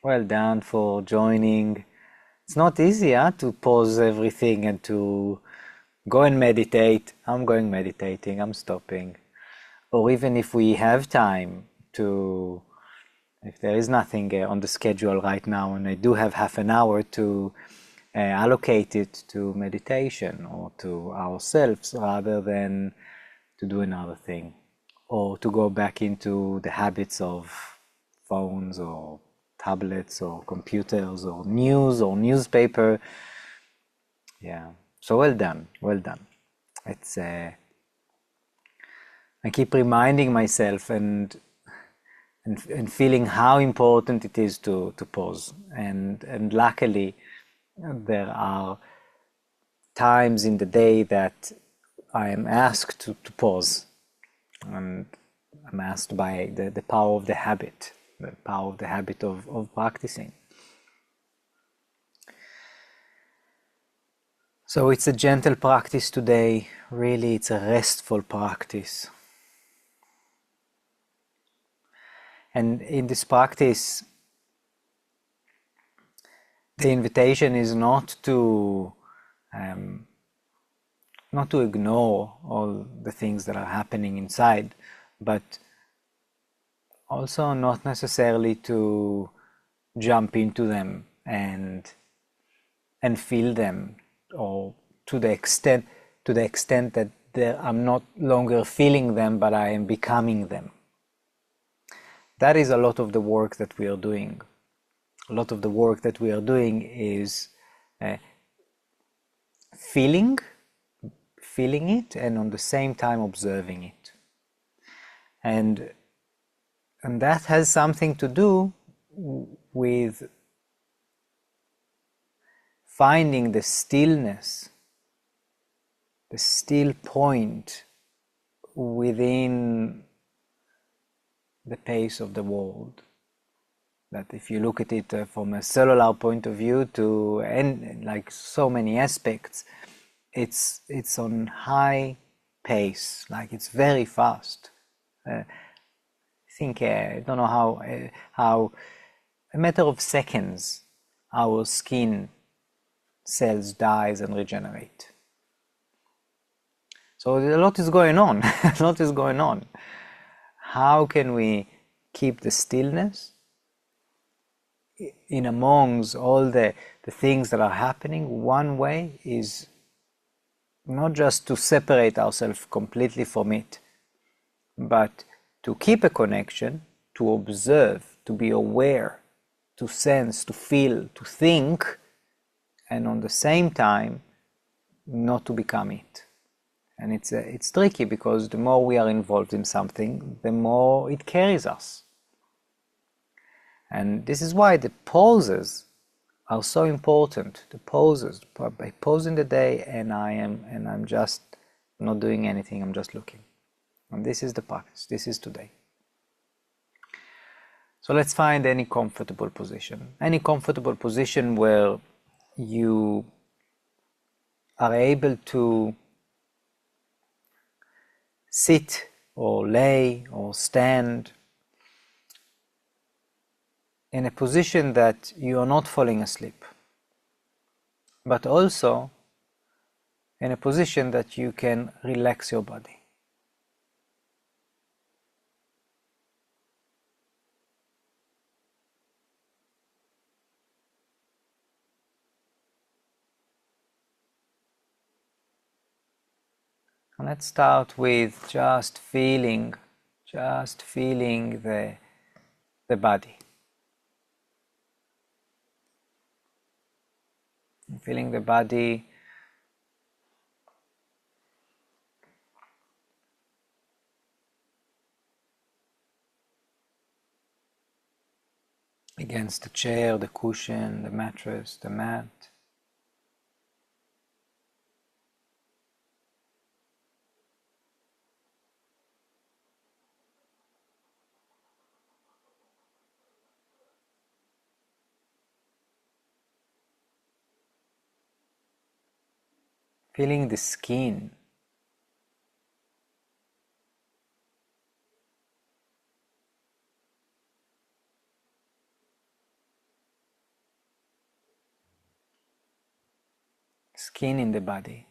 Well done for joining. It's not easy, to pause everything and to go and meditate. I'm going meditating, I'm stopping. Or even if we have time to, if there is nothing on the schedule right now, and I do have half an hour to allocate it to meditation or to ourselves rather than to do another thing, or to go back into the habits of phones or tablets or computers or news or newspaper. Yeah, so well done, well done. It's I keep reminding myself and feeling how important it is to pause. And luckily, there are times in the day that I am asked to pause. And I'm asked by the power of the habit, of practicing. So it's a gentle practice today. Really, it's a restful practice. And in this practice, the invitation is not to ignore all the things that are happening inside, but also not necessarily to jump into them and feel them, or to the extent that I'm not longer feeling them, but I am becoming them. That is a lot of the work that we are doing. A lot of the work that we are doing is feeling it, and on the same time observing it. And that has something to do with finding the stillness, the still point within the pace of the world. That if you look at it from a cellular point of view, and like so many aspects, it's on high pace, like it's very fast. I think I don't know how a matter of seconds our skin cells dies and regenerate. So a lot is going on. A lot is going on. How can we keep the stillness in amongst all the things that are happening? One way is not just to separate ourselves completely from it, but to keep a connection, to observe, to be aware, to sense, to feel, to think, and on the same time not to become it. And it's tricky, because the more we are involved in something, the more it carries us. And this is why the pauses are so important. The pauses, by pausing the day, and I'm just not doing anything, I'm just looking. And this is the practice. This is today. So let's find any comfortable position. Any comfortable position where you are able to sit or lay or stand in a position that you are not falling asleep, but also in a position that you can relax your body. And let's start with just feeling the body. Feeling the body against the chair, the cushion, the mattress, the mat. Feeling the skin. skin in the body.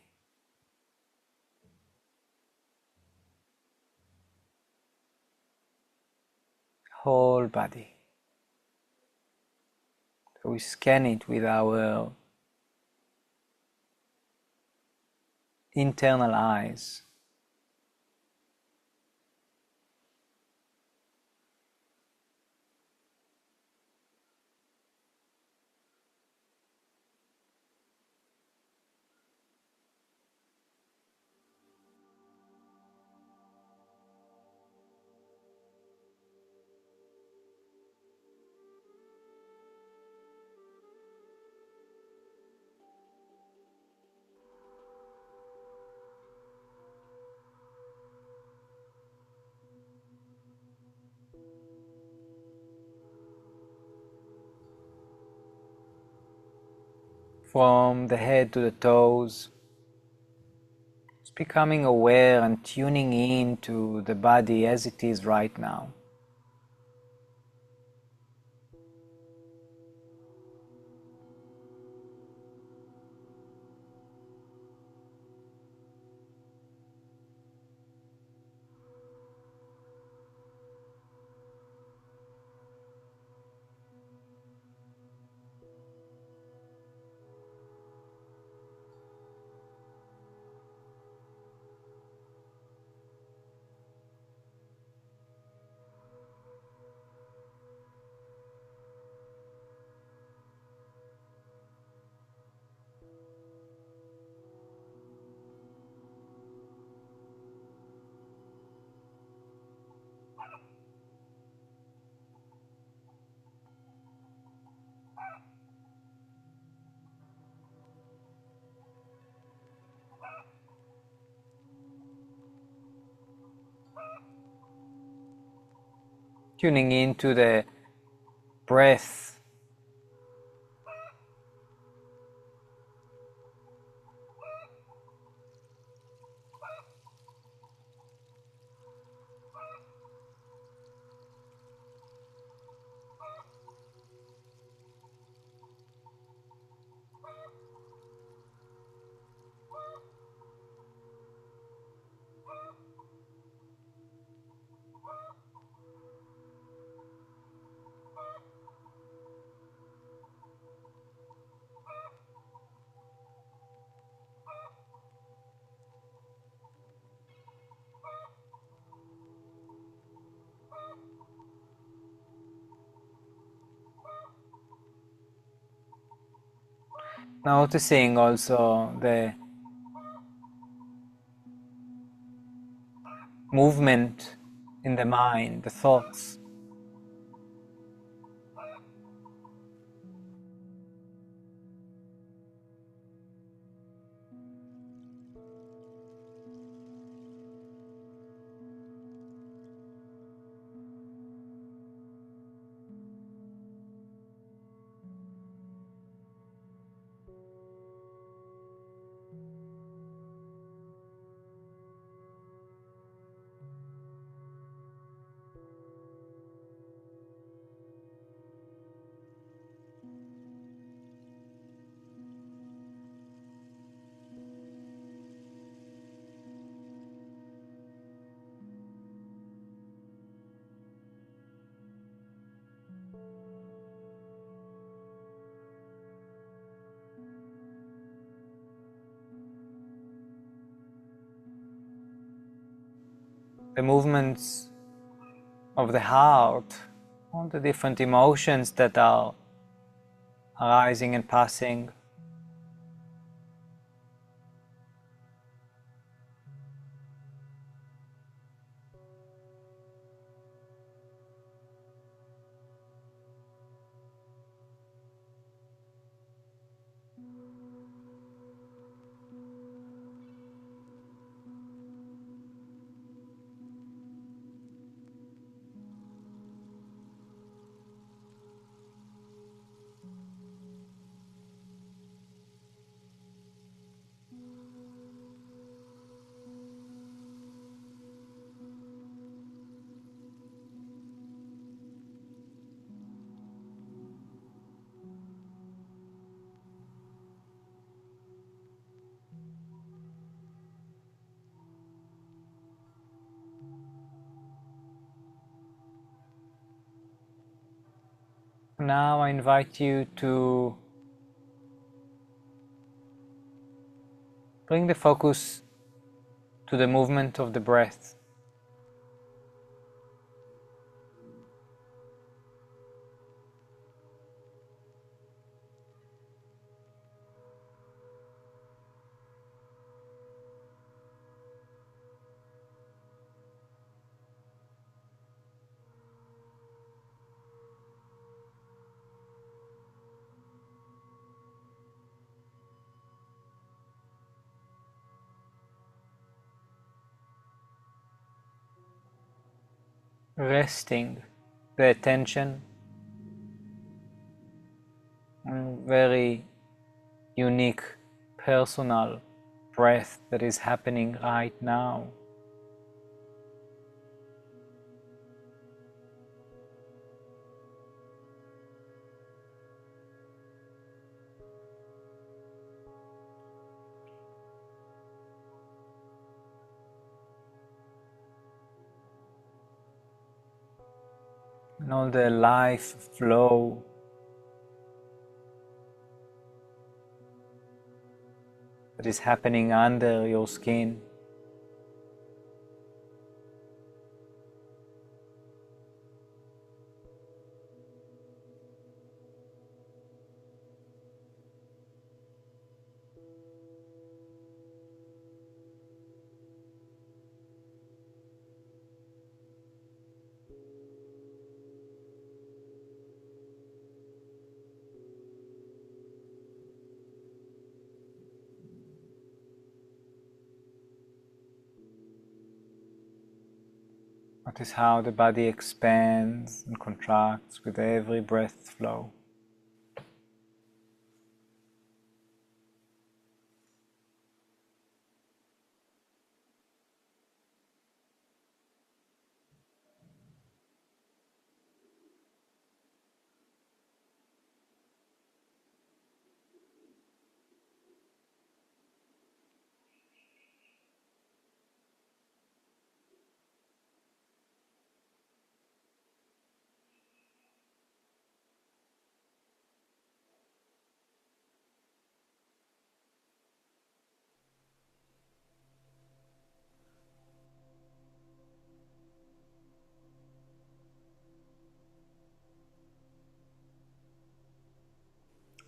Whole body. So we scan it with our internal eyes. From the head to the toes, just becoming aware and tuning in to the body as it is right now. Tuning into the breath. Noticing also the movement in the mind, the thoughts. The movements of the heart, all the different emotions that are arising and passing. Now I invite you to bring the focus to the movement of the breath. Resting the attention on very unique, personal breath that is happening right now. And all the life flow that is happening under your skin. Notice how the body expands and contracts with every breath flow.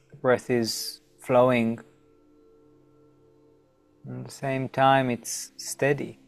The breath is flowing, and at the same time it's steady.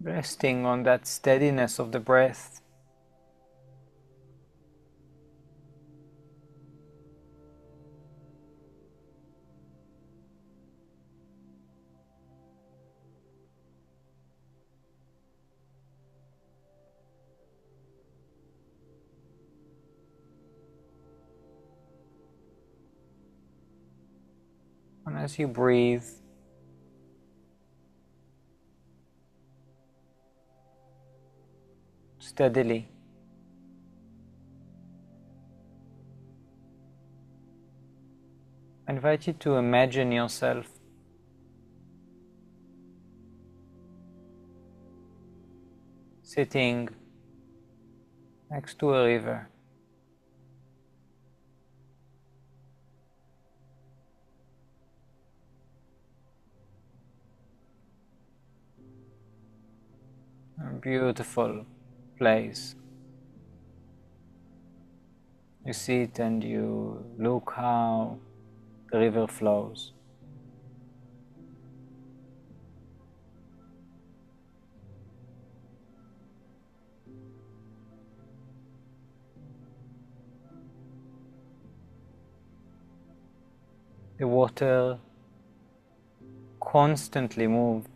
Resting on that steadiness of the breath. And as you breathe, steadily, I invite you to imagine yourself sitting next to a river. A beautiful place. You sit and you look how the river flows. The water constantly moves.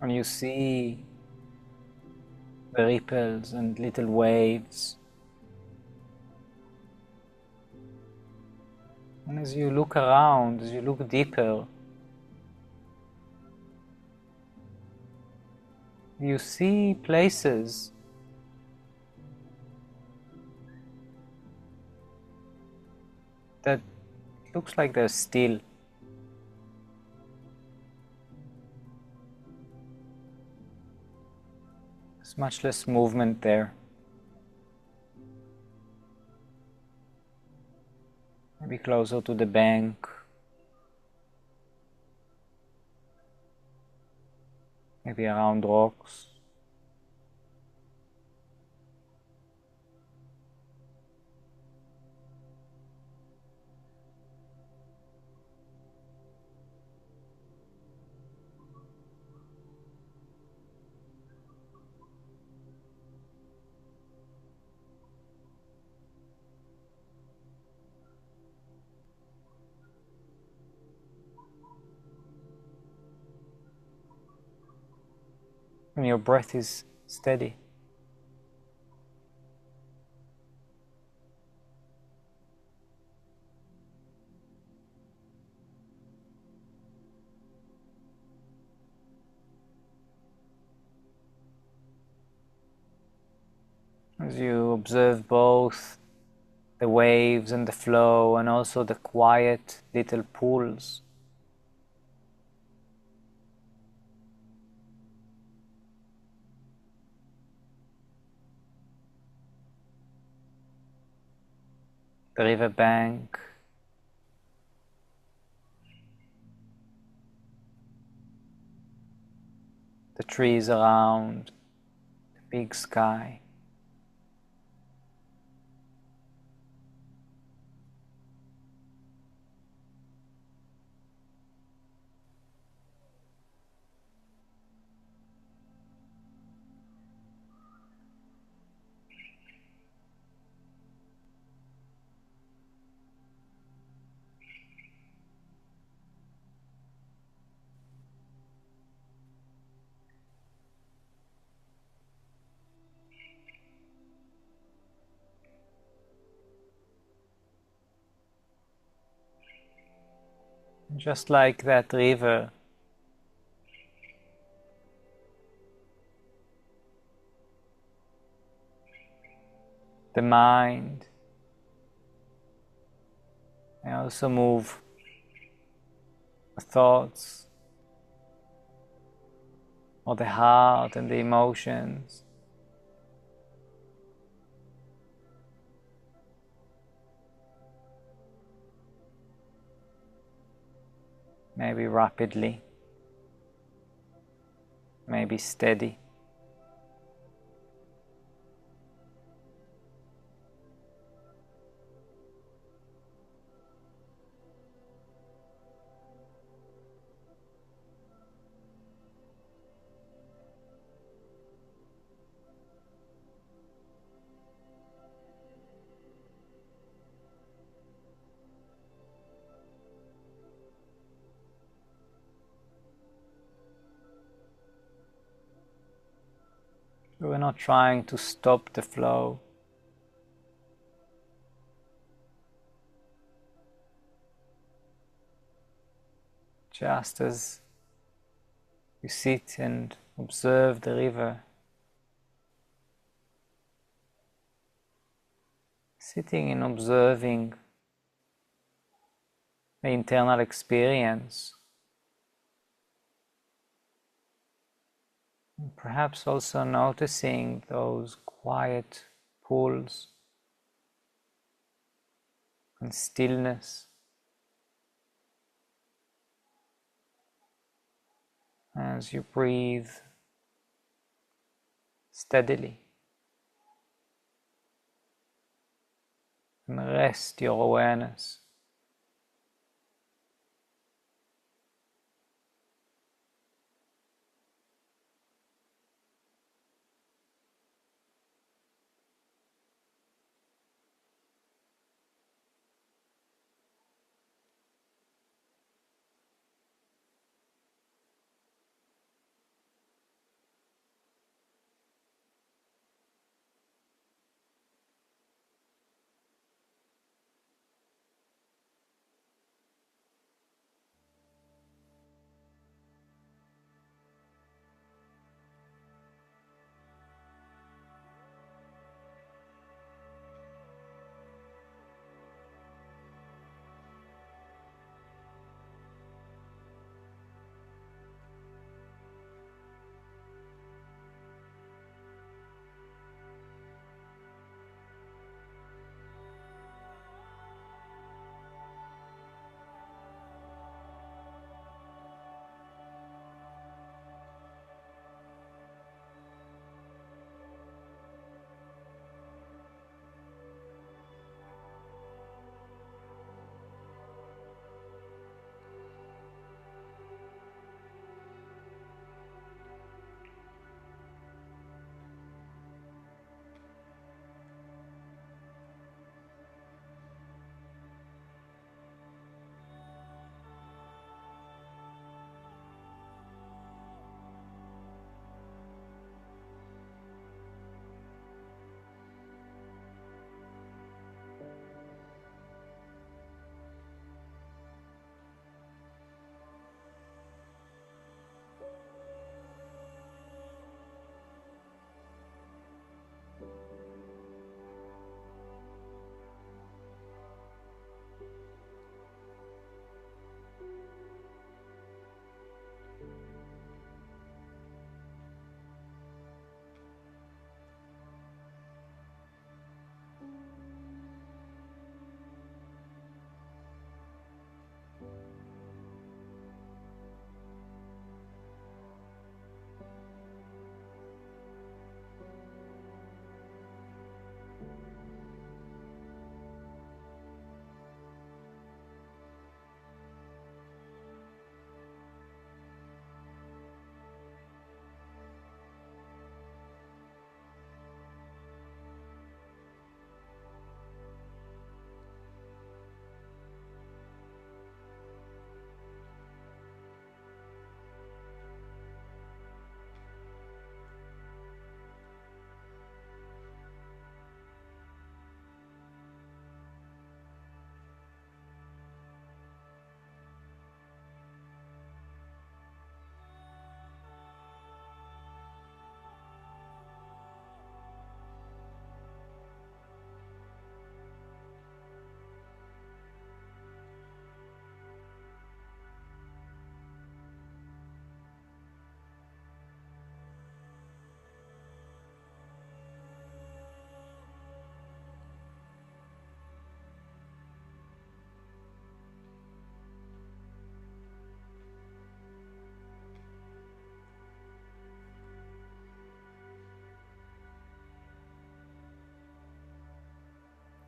And you see the ripples and little waves. And as you look around, as you look deeper, you see places that looks like they're still. There's much less movement there. Maybe closer to the bank. Maybe around rocks. And your breath is steady. As you observe both the waves and the flow, and also the quiet little pools. The river bank, the trees around, the big sky. Just like that river, the mind may also move the thoughts, or the heart and the emotions. Maybe rapidly, maybe steady. We're not trying to stop the flow. Just as you sit and observe the river, sitting and observing the internal experience, and perhaps also noticing those quiet pools, and stillness as you breathe steadily and rest your awareness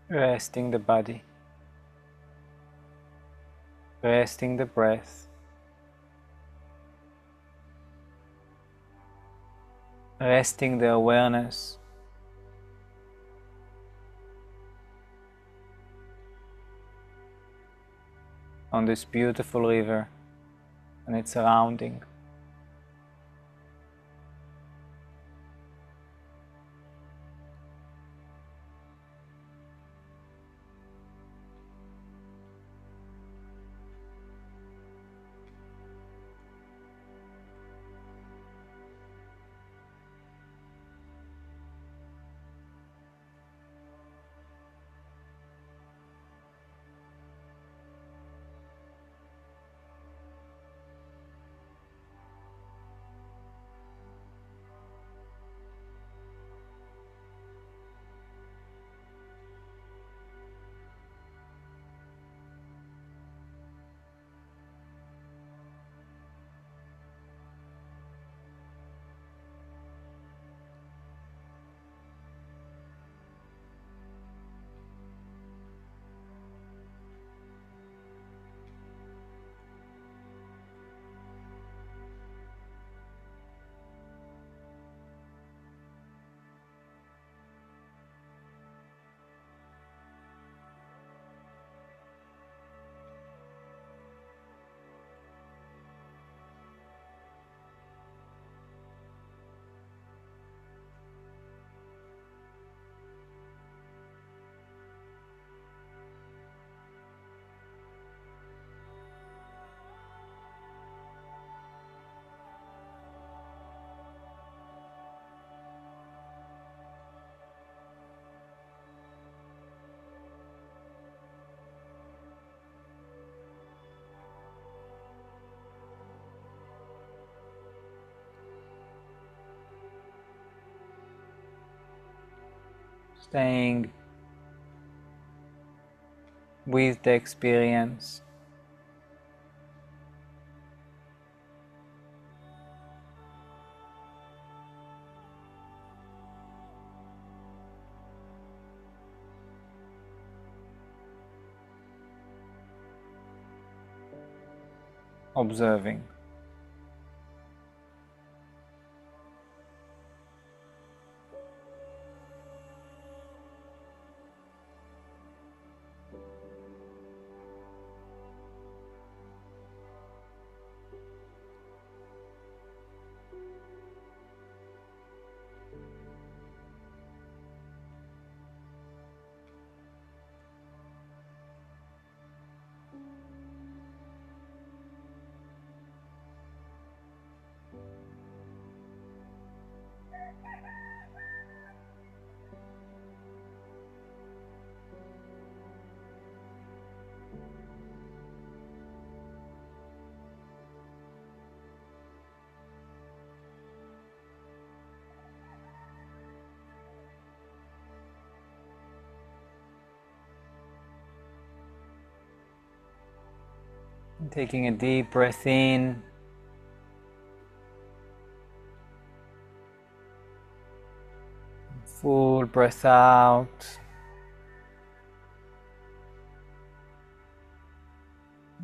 resting the body, resting the breath, resting the awareness on this beautiful river and its surrounding. Staying with the experience. Observing. Taking a deep breath in. Full breath out.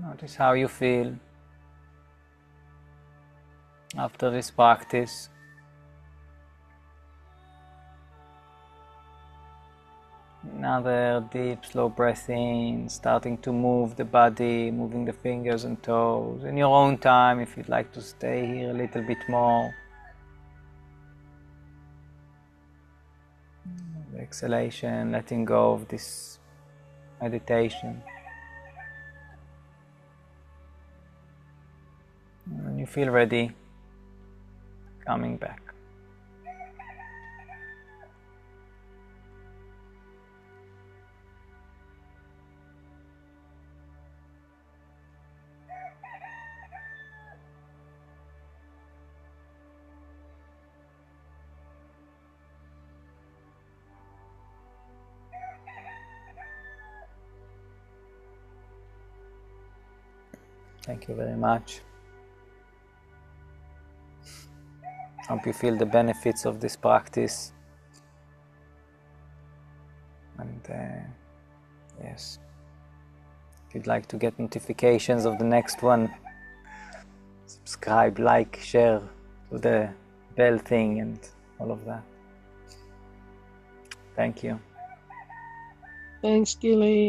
Notice how you feel after this practice. Another deep, slow breath in, starting to move the body, moving the fingers and toes. In your own time, if you'd like to stay here a little bit more. The exhalation, letting go of this meditation. When you feel ready, coming back. Thank you very much. Hope you feel the benefits of this practice. And yes, if you'd like to get notifications of the next one, subscribe, like, share, do the bell thing and all of that. Thank you. Thanks, Gilad.